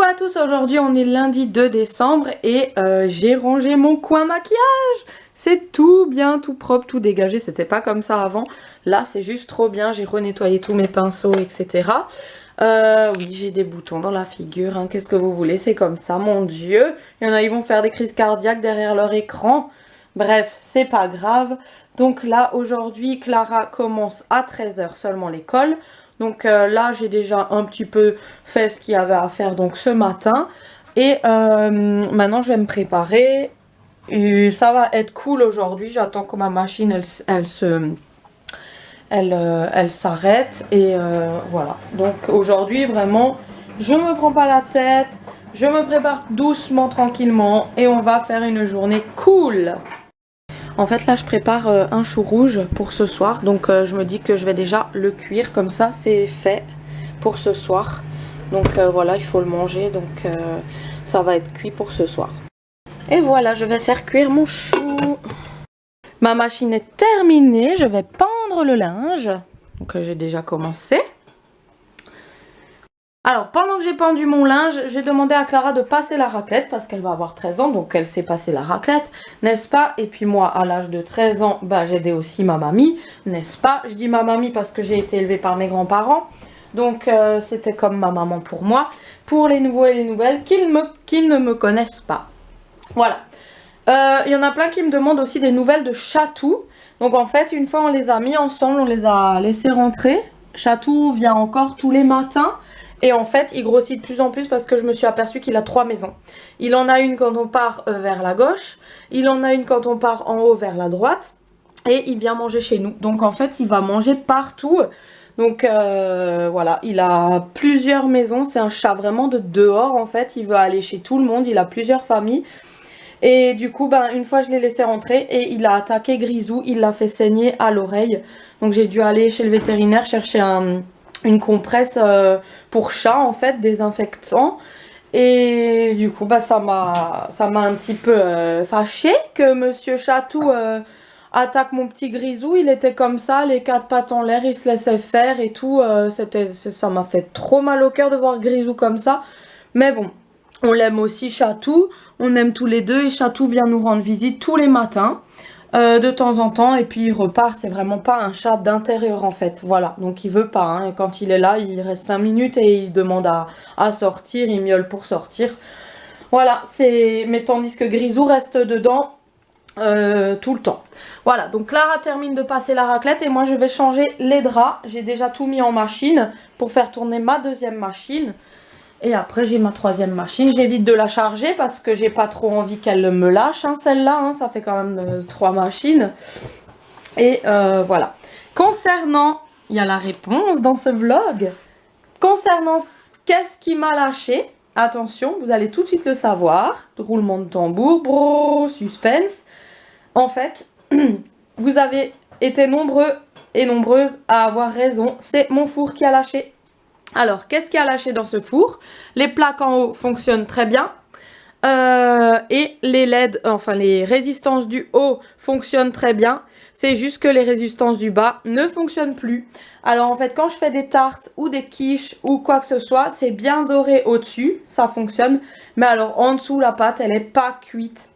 à tous, aujourd'hui on est lundi 2 décembre et j'ai rangé mon coin maquillage. C'est tout bien, tout propre, tout dégagé, c'était pas comme ça avant. Là c'est juste trop bien, j'ai renettoyé tous mes pinceaux, etc. Oui, j'ai des boutons dans la figure, hein. Qu'est-ce que vous voulez, c'est comme ça, mon Dieu. Il y en a, ils vont faire des crises cardiaques derrière leur écran. Bref, c'est pas grave. Donc là, aujourd'hui, Clara commence à 13 h seulement l'école. Donc là, j'ai déjà un petit peu fait ce qu'il y avait à faire donc ce matin. Et maintenant, je vais me préparer. Et ça va être cool aujourd'hui. J'attends que ma machine, elle s'arrête. Et voilà. Donc aujourd'hui, vraiment, je me prends pas la tête. Je me prépare doucement, tranquillement. Et on va faire une journée cool. En fait là je prépare un chou rouge pour ce soir, donc je me dis que je vais déjà le cuire, comme ça c'est fait pour ce soir. Donc voilà, il faut le manger, donc ça va être cuit pour ce soir. Et voilà, je vais faire cuire mon chou. Ma machine est terminée, je vais pendre le linge. Donc j'ai déjà commencé. Alors, pendant que j'ai pendu mon linge, j'ai demandé à Clara de passer la raclette parce qu'elle va avoir 13 ans, donc elle sait passer la raclette, n'est-ce pas? Et puis moi, à l'âge de 13 ans, bah, j'aidais aussi ma mamie, n'est-ce pas? Je dis ma mamie parce que j'ai été élevée par mes grands-parents, donc c'était comme ma maman pour moi, pour les nouveaux et les nouvelles qui ne me connaissent pas. Voilà. Il y en a plein qui me demandent aussi des nouvelles de Chatou. Donc en fait, une fois on les a mis ensemble, on les a laissés rentrer. Chatou vient encore tous les matins. Et en fait, il grossit de plus en plus parce que je me suis aperçue qu'il a 3 maisons. Il en a une quand on part vers la gauche. Il en a une quand on part en haut vers la droite. Et il vient manger chez nous. Donc en fait, il va manger partout. Donc voilà, il a plusieurs maisons. C'est un chat vraiment de dehors en fait. Il veut aller chez tout le monde. Il a plusieurs familles. Et du coup, ben, une fois je l'ai laissé rentrer et il a attaqué Grisou. Il l'a fait saigner à l'oreille. Donc j'ai dû aller chez le vétérinaire chercher une compresse pour chat en fait, désinfectant. Et du coup bah ça m'a un petit peu fâché que monsieur Chatou attaque mon petit Grisou. Il était comme ça, les 4 pattes en l'air, il se laissait faire et tout. Ça m'a fait trop mal au cœur de voir Grisou comme ça. Mais bon, on l'aime aussi Chatou, on aime tous les deux et Chatou vient nous rendre visite tous les matins. De temps en temps et puis il repart. C'est vraiment pas un chat d'intérieur en fait, voilà, donc il veut pas, hein. Et quand il est là il reste 5 minutes et il demande à sortir, il miaule pour sortir, voilà, mais tandis que Grisou reste dedans tout le temps. Voilà, donc Clara termine de passer la raclette et moi je vais changer les draps. J'ai déjà tout mis en machine pour faire tourner ma deuxième machine. Et après j'ai ma 3e machine, j'évite de la charger parce que j'ai pas trop envie qu'elle me lâche, hein, celle-là, hein, ça fait quand même 3 machines. Et voilà. Concernant, il y a la réponse dans ce vlog. Concernant qu'est-ce qui m'a lâché, attention, vous allez tout de suite le savoir. Roulement de tambour, brrr, suspense. En fait, vous avez été nombreux et nombreuses à avoir raison, c'est mon four qui a lâché. Alors, qu'est-ce qui a lâché dans ce four? Les plaques en haut fonctionnent très bien. Et les LED, enfin les résistances du haut fonctionnent très bien. C'est juste que les résistances du bas ne fonctionnent plus. Alors en fait, quand je fais des tartes ou des quiches ou quoi que ce soit, c'est bien doré au-dessus, ça fonctionne. Mais alors en dessous, la pâte, elle n'est pas cuite.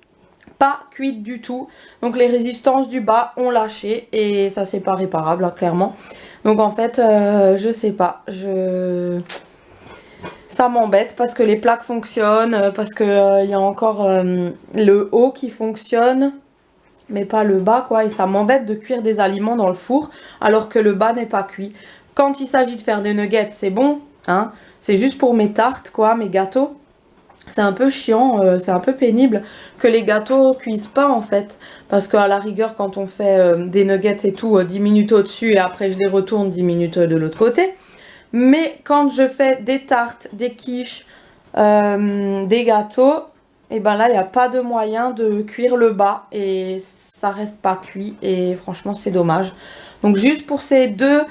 Pas cuite du tout. Donc les résistances du bas ont lâché et ça c'est pas réparable, hein, clairement. Donc en fait je sais pas, ça m'embête parce que les plaques fonctionnent, parce que y a encore le haut qui fonctionne mais pas le bas quoi, et ça m'embête de cuire des aliments dans le four alors que le bas n'est pas cuit. Quand il s'agit de faire des nuggets c'est bon, hein, c'est juste pour mes tartes quoi, mes gâteaux. C'est un peu chiant, c'est un peu pénible que les gâteaux cuisent pas en fait. Parce qu'à la rigueur, quand on fait des nuggets et tout, 10 minutes au-dessus et après je les retourne 10 minutes de l'autre côté. Mais quand je fais des tartes, des quiches, des gâteaux, et ben là, il n'y a pas de moyen de cuire le bas et ça reste pas cuit. Et franchement, c'est dommage. Donc juste pour ces 2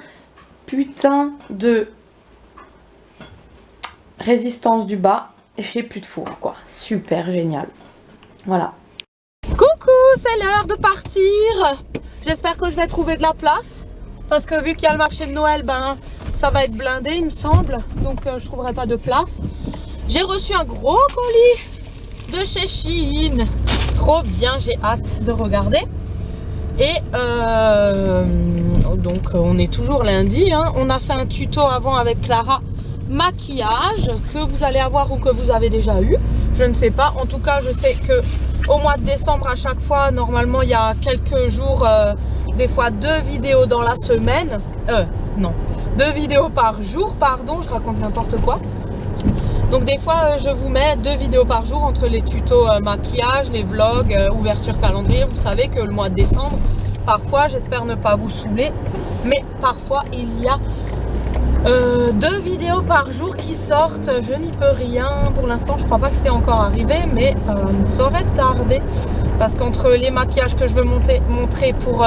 putains de résistance du bas, j'ai plus de four quoi, super génial. Voilà. Coucou, c'est l'heure de partir. J'espère que je vais trouver de la place parce que vu qu'il y a le marché de Noël, ben ça va être blindé il me semble, donc je trouverai pas de place. J'ai reçu un gros colis de chez Shein. Trop bien, j'ai hâte de regarder. Et donc on est toujours lundi, hein. On a fait un tuto avant avec Clara, maquillage, que vous allez avoir ou que vous avez déjà eu. Je ne sais pas, en tout cas je sais que au mois de décembre à chaque fois, normalement il y a quelques jours, des fois 2 vidéos dans la semaine. Non, 2 vidéos par jour, pardon, je raconte n'importe quoi. Donc des fois je vous mets 2 vidéos par jour entre les tutos maquillage, les vlogs, ouverture calendrier. Vous savez que le mois de décembre, parfois, j'espère ne pas vous saouler, mais parfois il y a 2 vidéos par jour qui sortent. Je n'y peux rien pour l'instant, je crois pas que c'est encore arrivé, mais ça ne saurait tarder. Parce qu'entre les maquillages que je veux montrer pour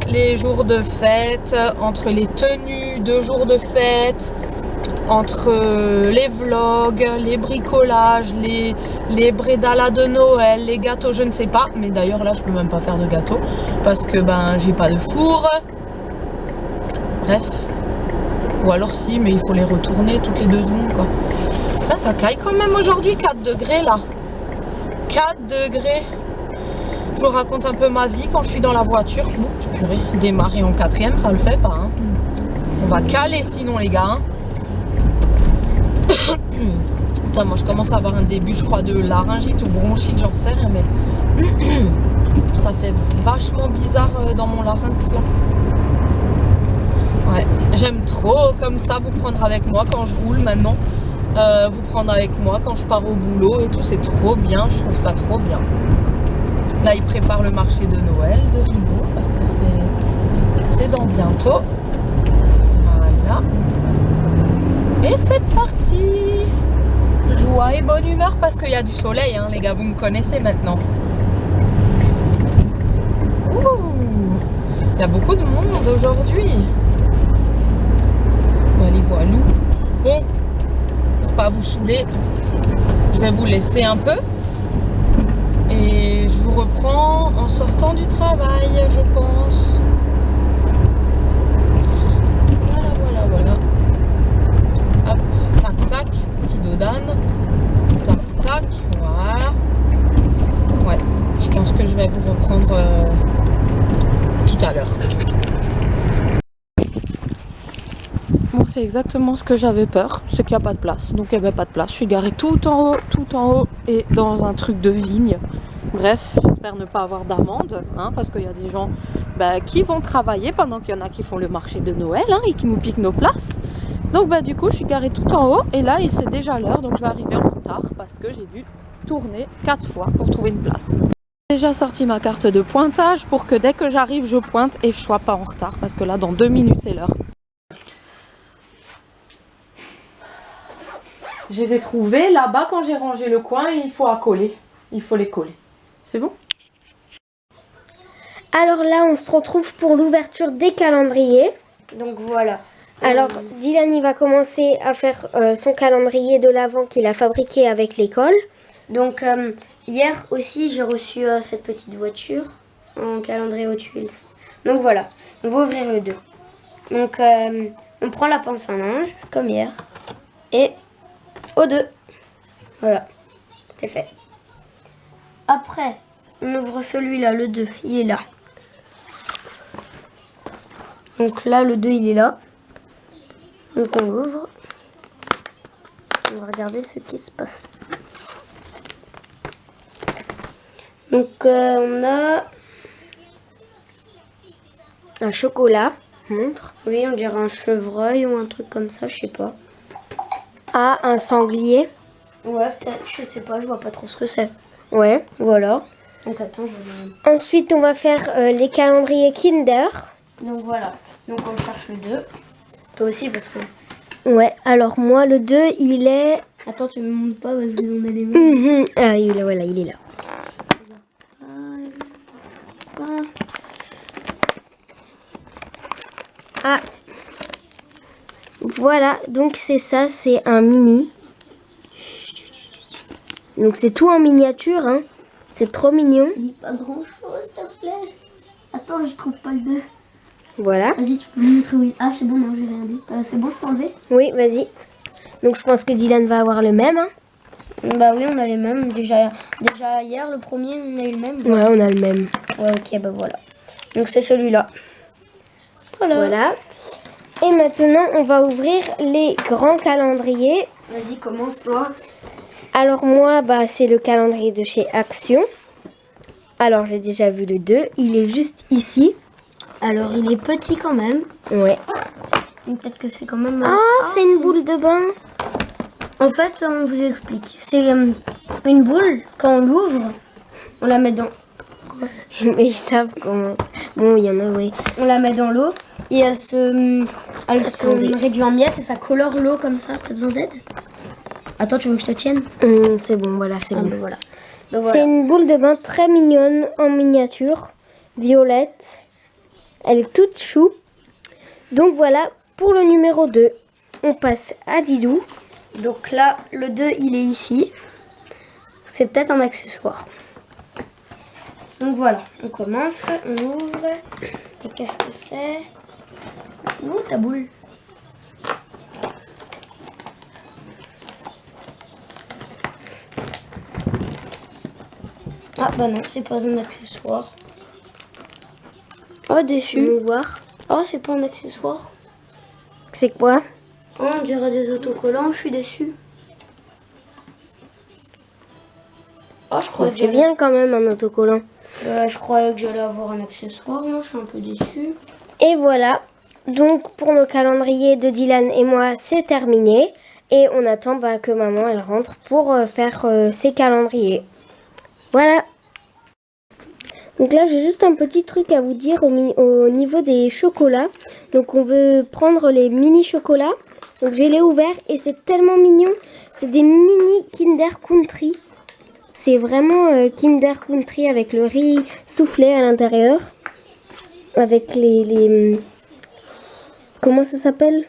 les jours de fête, entre les tenues de jours de fête, entre les vlogs, les bricolages, les brédalas de Noël, les gâteaux, je ne sais pas. Mais d'ailleurs là je peux même pas faire de gâteau parce que ben j'ai pas de four. Bref. Ou alors si, mais il faut les retourner toutes les 2 secondes quoi. Ça caille quand même aujourd'hui, 4 degrés là. 4 degrés. Je vous raconte un peu ma vie quand je suis dans la voiture. Oups, purée, démarrer en 4e, ça le fait pas. Hein. On va caler sinon les gars. Hein. Putain, moi je commence à avoir un début, je crois, de laryngite ou bronchite, j'en sais rien, mais ça fait vachement bizarre dans mon larynx là. Ouais, j'aime trop comme ça vous prendre avec moi quand je roule maintenant, vous prendre avec moi quand je pars au boulot et tout, c'est trop bien, je trouve ça trop bien. Là ils préparent le marché de Noël de Ribot parce que c'est dans bientôt. Voilà. Et c'est parti. Joie et bonne humeur parce qu'il y a du soleil, hein, les gars, vous me connaissez maintenant. Ouh, il y a beaucoup de monde aujourd'hui. Voilà, voilou. Bon, pour pas vous saouler, je vais vous laisser un peu. Et je vous reprends en sortant du travail, je pense. Voilà. Hop, tac, tac, petit dodane. Tac, tac, voilà. Ouais, je pense que je vais vous reprendre tout à l'heure. Bon, c'est exactement ce que j'avais peur, c'est qu'il n'y a pas de place. Donc il n'y avait pas de place. Je suis garée tout en haut et dans un truc de vigne. Bref, j'espère ne pas avoir d'amende, hein, parce qu'il y a des gens qui vont travailler pendant qu'il y en a qui font le marché de Noël, hein, et qui nous piquent nos places. Donc du coup, je suis garée tout en haut et là, c'est déjà l'heure, donc je vais arriver en retard parce que j'ai dû tourner 4 fois pour trouver une place. J'ai déjà sorti ma carte de pointage pour que dès que j'arrive, je pointe et je sois pas en retard parce que là, dans 2 minutes, c'est l'heure. Je les ai trouvés là-bas quand j'ai rangé le coin et il faut coller. Il faut les coller. C'est bon? Alors là, on se retrouve pour l'ouverture des calendriers. Donc voilà. Alors, Dylan, il va commencer à faire son calendrier de l'Avent qu'il a fabriqué avec l'école. Donc, hier aussi, j'ai reçu cette petite voiture en calendrier Hot Wheels. Donc voilà, on va ouvrir le 2. Donc, on prend la pince à linge, comme hier, et au 2. Voilà, c'est fait. Après, on ouvre celui-là, le 2, il est là. Donc là, le 2, il est là. Donc on l'ouvre. On va regarder ce qui se passe. Donc on a un chocolat. Montre. Oui, on dirait un chevreuil ou un truc comme ça, je sais pas. Ah, un sanglier. Ouais, peut-être, je sais pas, je vois pas trop ce que c'est. Ouais, voilà. Donc attends, je vais... Ensuite, on va faire les calendriers Kinder. Donc voilà. Donc on cherche le 2. Toi aussi parce que... Ouais, alors moi, le 2, il est... Attends, tu me montres pas parce qu'on a les mêmes. Ah, il est, voilà, il est là. Ah, voilà, donc c'est ça, c'est un mini. Donc c'est tout en miniature, hein. C'est trop mignon. Il n'y a pas grand chose, s'il te plaît. Attends, je trouve pas le 2. Voilà. Vas-y, tu peux me montrer où il... Ah, c'est bon, non, j'ai rien dit. C'est bon, je peux enlever? Oui, vas-y. Donc je pense que Dylan va avoir le même, hein. Bah oui, on a les mêmes. Déjà hier, le premier, on a eu le même. Ouais, on a le même. Ouais, ok, bah voilà. Donc c'est celui-là. Voilà. Et maintenant, on va ouvrir les grands calendriers. Vas-y, commence toi. Alors moi, bah, c'est le calendrier de chez Action. Alors j'ai déjà vu le 2. Il est juste ici. Alors il est petit quand même. Ouais. Peut-être que c'est quand même... Ah, c'est une boule de bain. En fait, on vous explique. C'est une boule, quand on l'ouvre, on la met dans... Mais ils savent comment. Bon, il y en a, oui. On la met dans l'eau et elle se Attendez. réduit en miettes et ça colore l'eau comme ça. T'as besoin d'aide? Attends, tu veux que je te tienne? C'est bon, voilà, c'est Ah, bon. ben voilà. C'est une boule de bain très mignonne en miniature, violette. Elle est toute chou. Donc voilà, pour le numéro 2, on passe à Didou. Donc là, le 2, il est ici. C'est peut-être un accessoire. Donc voilà, on commence, on ouvre. Et qu'est-ce que c'est? Où ta boule? Ah bah non, c'est pas un accessoire. Oh, déçu. On va voir. Oh, c'est pas un accessoire. C'est quoi? Oh, on dirait des autocollants, je suis déçue. Oh, je croyais que C'est j'allais... bien quand même un autocollant. je croyais que j'allais avoir un accessoire, moi je suis un peu déçue. Et voilà. Donc pour nos calendriers de Dylan et moi, c'est terminé. Et on attend que maman elle rentre pour faire ses calendriers. Voilà. Donc là, j'ai juste un petit truc à vous dire au niveau des chocolats. Donc on veut prendre les mini chocolats. Donc je l'ai ouvert et c'est tellement mignon. C'est des mini Kinder Country. C'est vraiment Kinder Country avec le riz soufflé à l'intérieur. Avec les comment ça s'appelle?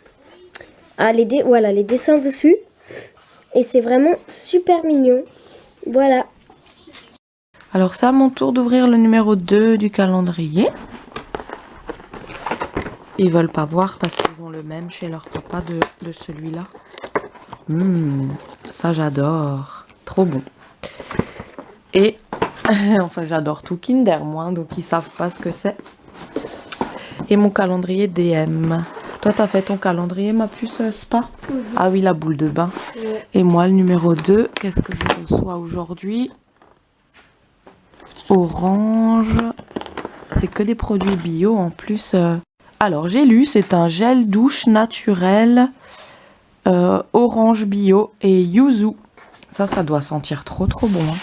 Ah, voilà, les dessins dessus. Et c'est vraiment super mignon. Voilà. Alors c'est à mon tour d'ouvrir le numéro 2 du calendrier. Ils veulent pas voir parce qu'ils ont le même chez leur papa de celui-là. Ça j'adore. Trop bon. Et enfin j'adore tout Kinder moi, donc ils savent pas ce que c'est. Et mon calendrier DM. Toi t'as fait ton calendrier ma puce spa? Ah oui, la boule de bain. Et moi le numéro 2, qu'est-ce que je reçois aujourd'hui? Orange. C'est que des produits bio en plus. Alors j'ai lu, c'est un gel douche naturel orange bio et yuzu. Ça doit sentir trop bon. Hein.